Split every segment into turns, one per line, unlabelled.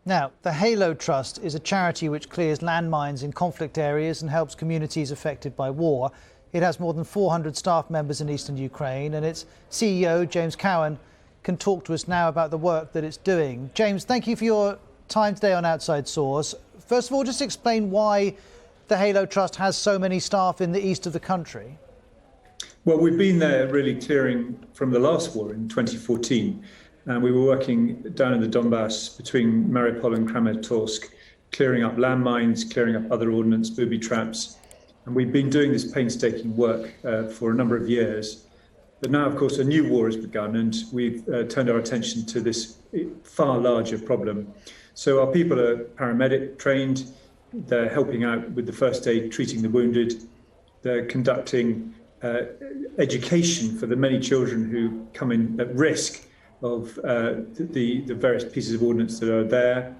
Now, the Halo Trust is a charity which clears landmines in conflict areas and helps communities affected by war. It has more than 400 staff members in eastern Ukraine, and its CEO, James Cowan, can talk to us now about the work that it's doing. James, thank you for your time today on Outside Source. First of all, just explain why the Halo Trust has so many staff in the east of the country.
Well, we've been there really clearing from the last war in 2014. And we were working down in the Donbass between Mariupol and Kramatorsk, clearing up landmines, clearing up other ordnance, booby traps. And we've been doing this painstaking work for a number of years. But now, of course, a new war has begun, and we've turned our attention to this far larger problem. So our people are paramedic trained. They're helping out with the first aid, treating the wounded. They're conducting education for the many children who come in at risk of the various pieces of ordnance that are there.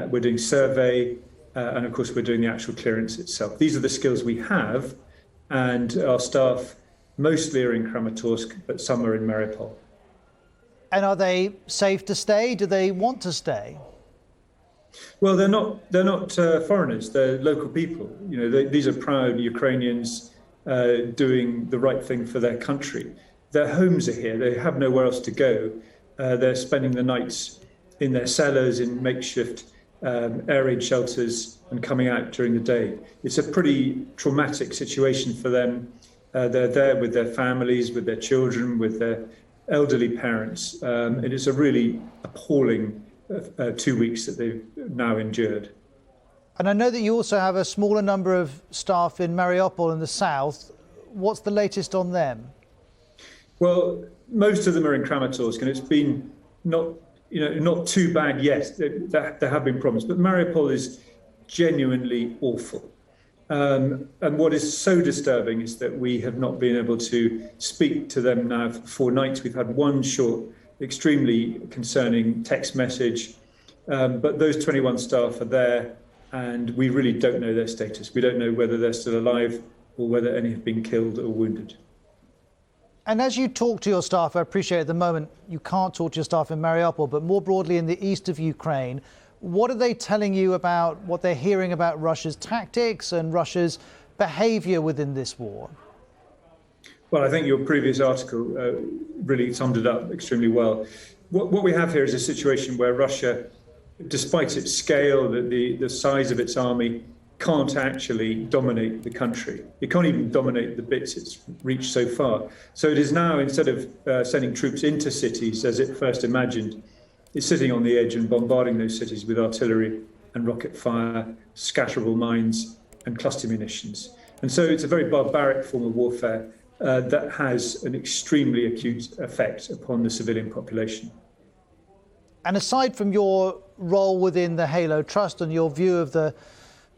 We're doing survey, and of course we're doing the actual clearance itself. These are the skills we have, and our staff mostly are in Kramatorsk, but some are in Mariupol.
And are they safe to stay? Do they want to stay?
Well, they're not foreigners. They're local people. You know, these are proud Ukrainians doing the right thing for their country. Their homes are here. They have nowhere else to go. They're spending the nights in their cellars, in makeshift air raid shelters, and coming out during the day. It's a pretty traumatic situation for them. They're there with their families, with their children, with their elderly parents. It is a really appalling 2 weeks that they've now endured.
And I know that you also have a smaller number of staff in Mariupol in the south. What's the latest on them?
Well, most of them are in Kramatorsk, and it's been not too bad yet. There have been problems, but Mariupol is genuinely awful. And what is so disturbing is that we have not been able to speak to them now for 4 nights. We've had one short, extremely concerning text message, but those 21 staff are there, and we really don't know their status. We don't know whether they're still alive or whether any have been killed or wounded.
And as you talk to your staff, I appreciate at the moment you can't talk to your staff in Mariupol, but more broadly in the east of Ukraine, what are they telling you about what they're hearing about Russia's tactics and Russia's behaviour within this war?
Well, I think your previous article really summed it up extremely well. What we have here is a situation where Russia, despite its scale, the size of its army, can't actually dominate the country. It can't even dominate the bits it's reached so far. So it is now, instead of sending troops into cities as it first imagined, it's sitting on the edge and bombarding those cities with artillery and rocket fire, scatterable mines and cluster munitions. And so it's a very barbaric form of warfare that has an extremely acute effect upon the civilian population.
And aside from your role within the Halo Trust and your view of the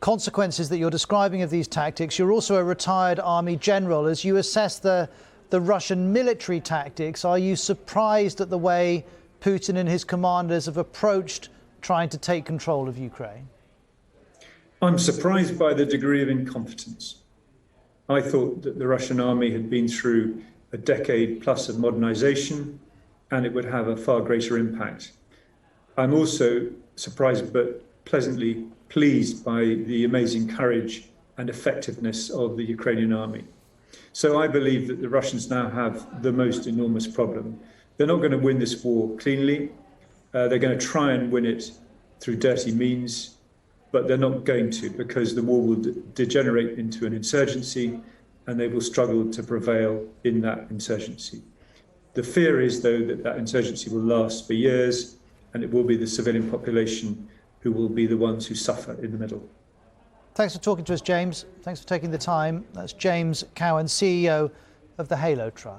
consequences that you're describing of these tactics, you're also a retired army general. As you assess the Russian military tactics, are you surprised at the way Putin and his commanders have approached trying to take control of Ukraine?
I'm surprised by the degree of incompetence. I thought that the Russian army had been through a decade plus of modernization, and it would have a far greater impact. I'm also surprised but pleasantly pleased by the amazing courage and effectiveness of the Ukrainian army. So I believe that the Russians now have the most enormous problem. They're not going to win this war cleanly. They're going to try and win it through dirty means, but they're not going to, because the war will degenerate into an insurgency, and they will struggle to prevail in that insurgency. The fear is, though, that that insurgency will last for years, and it will be the civilian population who will be the ones who suffer in the middle.
Thanks for talking to us, James. Thanks for taking the time. That's James Cowan, CEO of the Halo Trust.